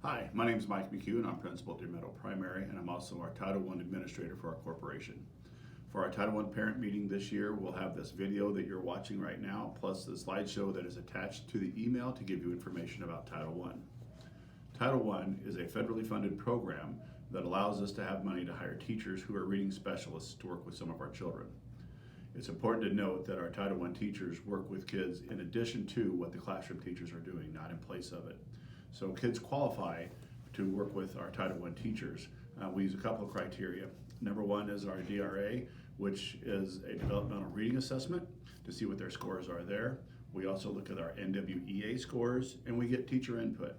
Hi, my name is Mike McHugh and I'm principal at Deer Meadow Primary, and I'm also our Title I administrator for our corporation. For our Title I parent meeting this year, we'll have this video that you're watching right now, plus the slideshow that is attached to the email to give you information about Title I. Title I is a federally funded program that allows us to have money to hire teachers who are reading specialists to work with some of our children. It's important to note that our Title I teachers work with kids in addition to what the classroom teachers are doing, not in place of it. So kids qualify to work with our Title I teachers. We use a couple of criteria. Number one is our DRA, which is a developmental reading assessment to see what their scores are there. We also look at our NWEA scores, and we get teacher input.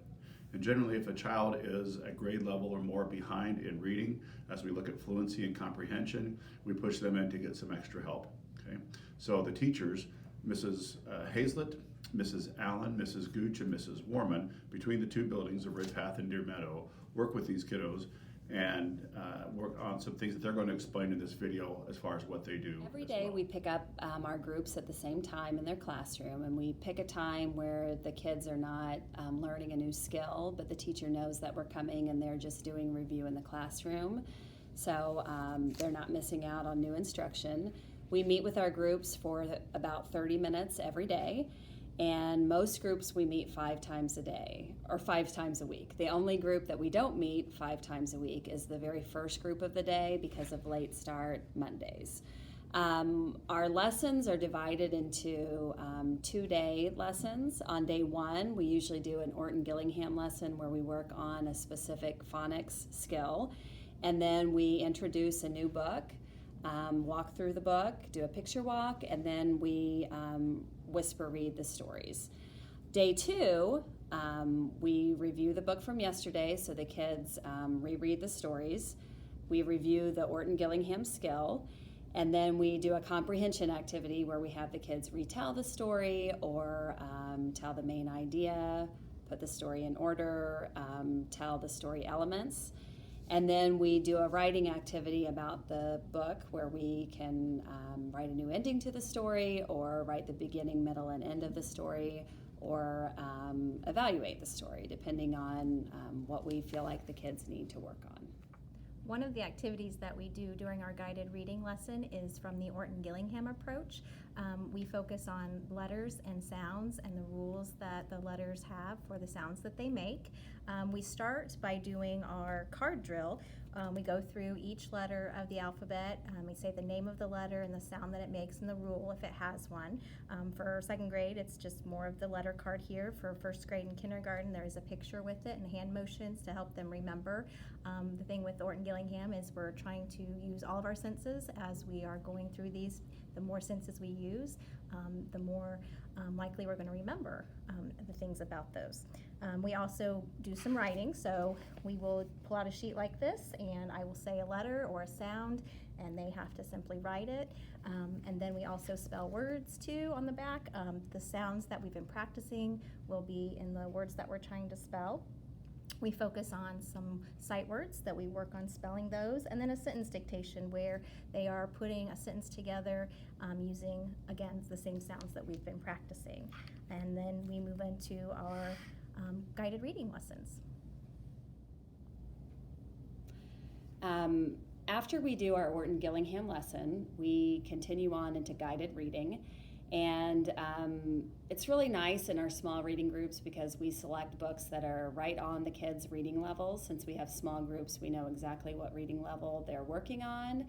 And generally, if a child is a grade level or more behind in reading, as we look at fluency and comprehension, we push them in to get some extra help. Okay? So the teachers, Mrs. Hazlett, Mrs. Allen, Mrs. Gooch, and Mrs. Warman, between the two buildings of Redpath and Deer Meadow, work with these kiddos and work on some things that they're going to explain in this video as far as what they do. Every day we pick up our groups at the same time in their classroom, and we pick a time where the kids are not learning a new skill, but the teacher knows that we're coming and they're just doing review in the classroom. So they're not missing out on new instruction. We meet with our groups for about 30 minutes every day. And most groups we meet 5 times a day or 5 times a week. The only group that we don't meet 5 times a week is the very first group of the day because of late start Mondays. Our lessons are divided into 2-day lessons. On day 1, we usually do an Orton Gillingham lesson where we work on a specific phonics skill. And then we introduce a new book, walk through the book, do a picture walk, and then we whisper read the stories. Day 2, we review the book from yesterday, so the kids reread the stories. We review the Orton Gillingham skill, and then we do a comprehension activity where we have the kids retell the story or tell the main idea, put the story in order, tell the story elements. And then we do a writing activity about the book where we can write a new ending to the story or write the beginning, middle, and end of the story or evaluate the story depending on what we feel like the kids need to work on. One of the activities that we do during our guided reading lesson is from the Orton Gillingham approach. We focus on letters and sounds and the rules that the letters have for the sounds that they make. We start by doing our card drill. We go through each letter of the alphabet. We say the name of the letter and the sound that it makes and the rule if it has one. For second grade, it's just more of the letter card here. For first grade and kindergarten, there is a picture with it and hand motions to help them remember. The thing with Orton Gillingham is we're trying to use all of our senses as we are going through these. The more senses we use, the more likely we're going to remember the things about those. We also do some writing, so we will pull out a sheet like this and I will say a letter or a sound and they have to simply write it. And then we also spell words too on the back. The sounds that we've been practicing will be in the words that we're trying to spell. We focus on some sight words that we work on spelling those, and then a sentence dictation where they are putting a sentence together using, again, the same sounds that we've been practicing. And then we move into our guided reading lessons. After we do our Orton Gillingham lesson, we continue on into guided reading. And it's really nice in our small reading groups because we select books that are right on the kids' reading level. Since we have small groups, we know exactly what reading level they're working on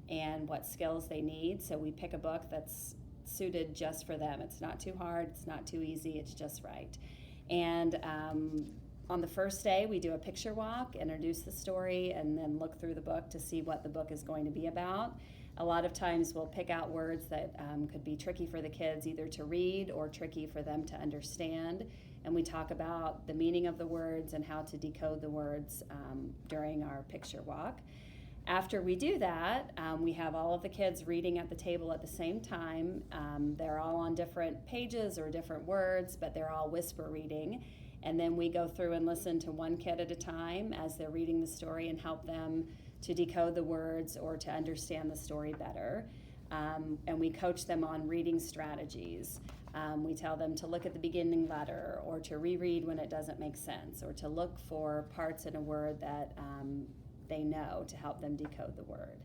and what skills they need. So we pick a book that's suited just for them. It's not too hard, it's not too easy, it's just right. And on the first day, we do a picture walk, introduce the story, and then look through the book to see what the book is going to be about. A lot of times we'll pick out words that could be tricky for the kids either to read or tricky for them to understand. And we talk about the meaning of the words and how to decode the words during our picture walk. After we do that, we have all of the kids reading at the table at the same time. They're all on different pages or different words, but they're all whisper reading. And then we go through and listen to one kid at a time as they're reading the story and help them to decode the words or to understand the story better. And we coach them on reading strategies. We tell them to look at the beginning letter, or to reread when it doesn't make sense, or to look for parts in a word that they know to help them decode the word.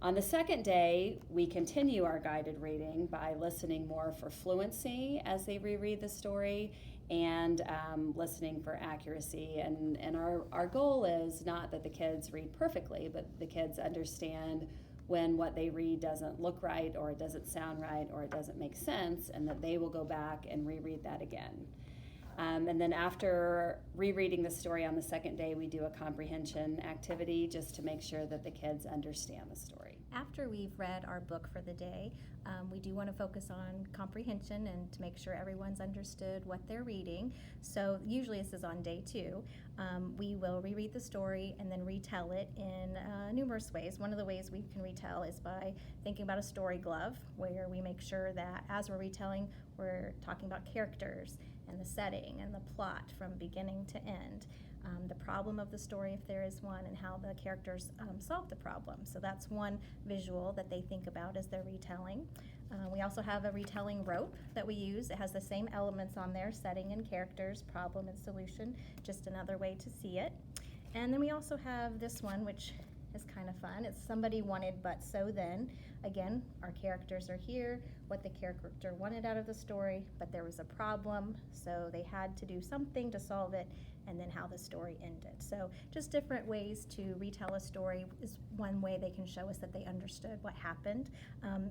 On the second day, we continue our guided reading by listening more for fluency as they reread the story, and listening for accuracy. And our goal is not that the kids read perfectly, but the kids understand when what they read doesn't look right, or it doesn't sound right, or it doesn't make sense, and that they will go back and reread that again. And then after rereading the story on the second day, we do a comprehension activity just to make sure that the kids understand the story. After we've read our book for the day, we do want to focus on comprehension and to make sure everyone's understood what they're reading. So usually this is on day 2. We will reread the story and then retell it in numerous ways. One of the ways we can retell is by thinking about a story glove, where we make sure that as we're retelling, we're talking about characters and the setting and the plot from beginning to end. The problem of the story, if there is one, and how the characters solve the problem. So that's one visual that they think about as they're retelling. We also have a retelling rope that we use. It has the same elements on there, setting and characters, problem and solution, just another way to see it. And then we also have this one, which is kind of fun. It's somebody wanted but so then. Again, our characters are here, what the character wanted out of the story, but there was a problem, so they had to do something to solve it, and then how the story ended. So just different ways to retell a story is one way they can show us that they understood what happened.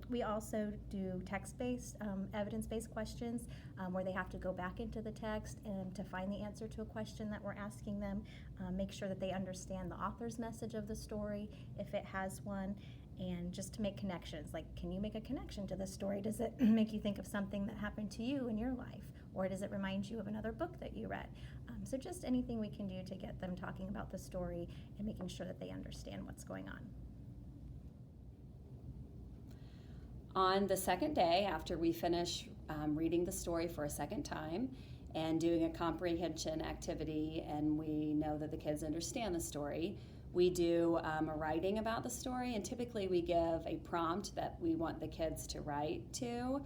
We also do text-based, evidence-based questions where they have to go back into the text and to find the answer to a question that we're asking them, make sure that they understand the author's message of the story, if it has one, and just to make connections. Like, can you make a connection to this story? Does it make you think of something that happened to you in your life? Or does it remind you of another book that you read? So just anything we can do to get them talking about the story and making sure that they understand what's going on. On the second day, after we finish reading the story for a second time and doing a comprehension activity, and we know that the kids understand the story, we do a writing about the story, and typically we give a prompt that we want the kids to write to.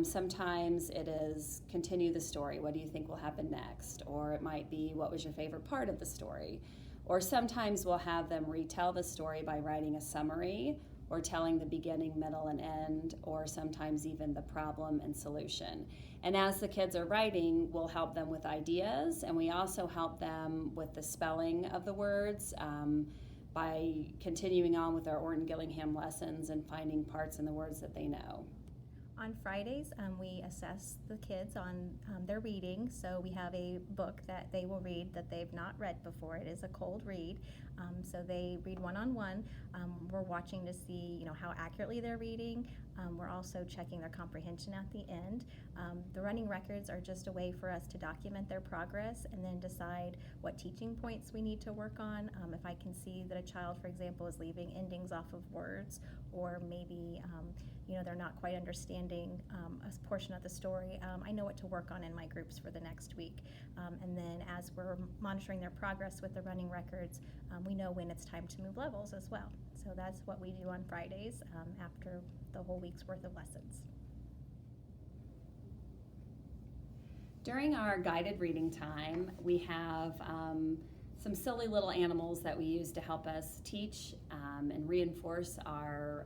Sometimes it is continue the story. What do you think will happen next? Or it might be, what was your favorite part of the story? Or sometimes we'll have them retell the story by writing a summary, or telling the beginning, middle, and end, or sometimes even the problem and solution. And as the kids are writing, we'll help them with ideas, and we also help them with the spelling of the words by continuing on with our Orton Gillingham lessons and finding parts in the words that they know. On Fridays, we assess the kids on their reading. So we have a book that they will read that they've not read before. It is a cold read. So they read one-on-one. We're watching to see, how accurately they're reading. We're also checking their comprehension at the end. The running records are just a way for us to document their progress and then decide what teaching points we need to work on. If I can see that a child, for example, is leaving endings off of words, or maybe they're not quite understanding a portion of the story, I know what to work on in my groups for the next week. And then as we're monitoring their progress with the running records, we know when it's time to move levels as well. So that's what we do on Fridays after the whole week's worth of lessons. During our guided reading time, we have some silly little animals that we use to help us teach and reinforce our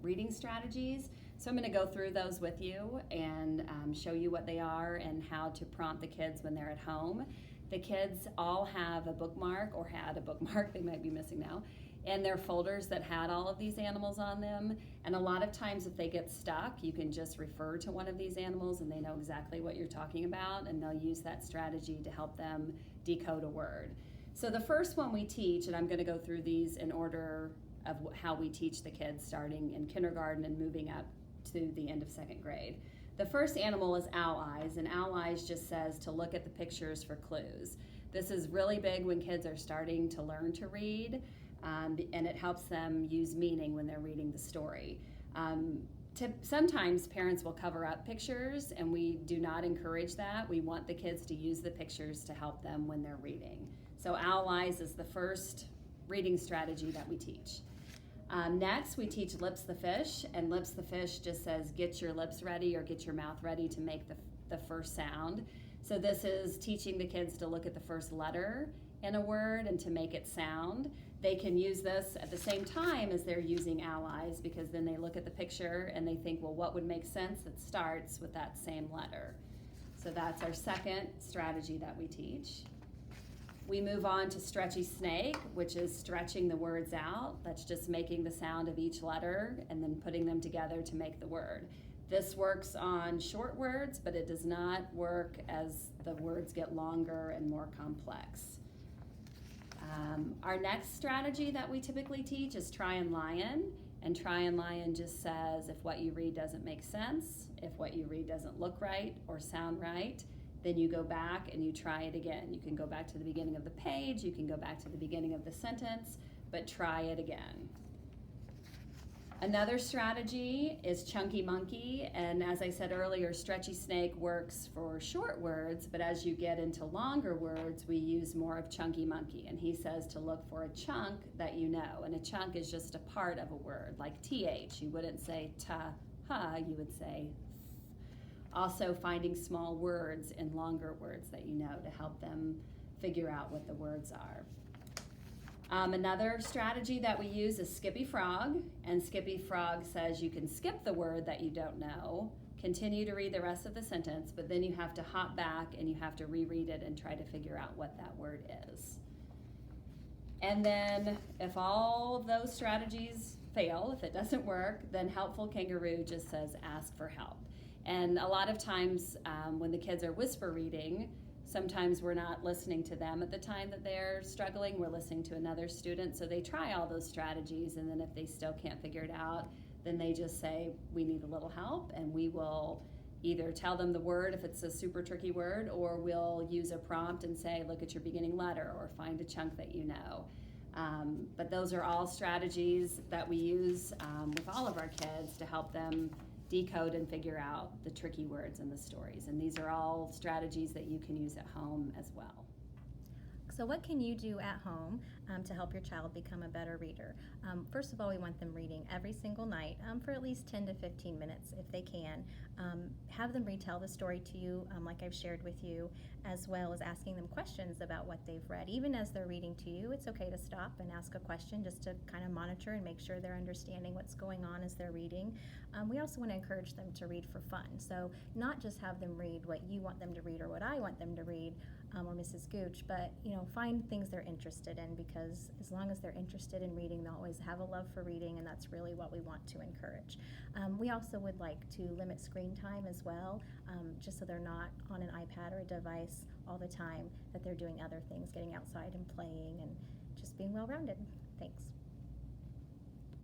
reading strategies. So I'm going to go through those with you and show you what they are and how to prompt the kids when they're at home. The kids all have a bookmark, or had a bookmark, they might be missing now, and their folders that had all of these animals on them. And a lot of times if they get stuck, you can just refer to one of these animals and they know exactly what you're talking about, and they'll use that strategy to help them decode a word. So the first one we teach, and I'm going to go through these in order of how we teach the kids starting in kindergarten and moving up to the end of second grade. The first animal is Owl Eyes, and Owl Eyes just says to look at the pictures for clues. This is really big when kids are starting to learn to read, and it helps them use meaning when they're reading the story. Sometimes parents will cover up pictures, and we do not encourage that. We want the kids to use the pictures to help them when they're reading. So Owl Eyes is the first reading strategy that we teach. Next, we teach Lips the Fish, and Lips the Fish just says get your lips ready or get your mouth ready to make the first sound. So this is teaching the kids to look at the first letter in a word and to make it sound. They can use this at the same time as they're using allies, because then they look at the picture and they think, well, what would make sense that starts with that same letter? So that's our second strategy that we teach. We move on to Stretchy Snake, which is stretching the words out. That's just making the sound of each letter and then putting them together to make the word. This works on short words, but it does not work as the words get longer and more complex. Our next strategy that we typically teach is Try and Lion. And Try and Lion just says if what you read doesn't make sense, if what you read doesn't look right or sound right, then you go back and you try it again. You can go back to the beginning of the page, you can go back to the beginning of the sentence, but try it again. Another strategy is Chunky Monkey, and as I said earlier, Stretchy Snake works for short words, but as you get into longer words, we use more of Chunky Monkey, and he says to look for a chunk that you know, and a chunk is just a part of a word, like TH. You wouldn't say ta-ha, you would say th. Also finding small words in longer words that you know to help them figure out what the words are. Another strategy that we use is Skippy Frog, and Skippy Frog says you can skip the word that you don't know, continue to read the rest of the sentence, but then you have to hop back and you have to reread it and try to figure out what that word is. And then if all of those strategies fail, if it doesn't work, then Helpful Kangaroo just says ask for help. And a lot of times when the kids are whisper reading, sometimes we're not listening to them at the time that they're struggling, we're listening to another student. So they try all those strategies, and then if they still can't figure it out, then they just say, we need a little help, and we will either tell them the word if it's a super tricky word, or we'll use a prompt and say, look at your beginning letter, or find a chunk that you know. But those are all strategies that we use with all of our kids to help them decode and figure out the tricky words in the stories. And these are all strategies that you can use at home as well. So what can you do at home to help your child become a better reader? First of all, we want them reading every single night for at least 10 to 15 minutes if they can. Have them retell the story to you like I've shared with you, as well as asking them questions about what they've read. Even as they're reading to you, it's okay to stop and ask a question just to kind of monitor and make sure they're understanding what's going on as they're reading. We also want to encourage them to read for fun. So not just have them read what you want them to read or what I want them to read, or Mrs. Gooch, but find things they're interested in, because as long as they're interested in reading, they'll always have a love for reading, and that's really what we want to encourage. We also would like to limit screen time as well, just so they're not on an iPad or a device all the time, that they're doing other things, getting outside and playing and just being well-rounded. Thanks.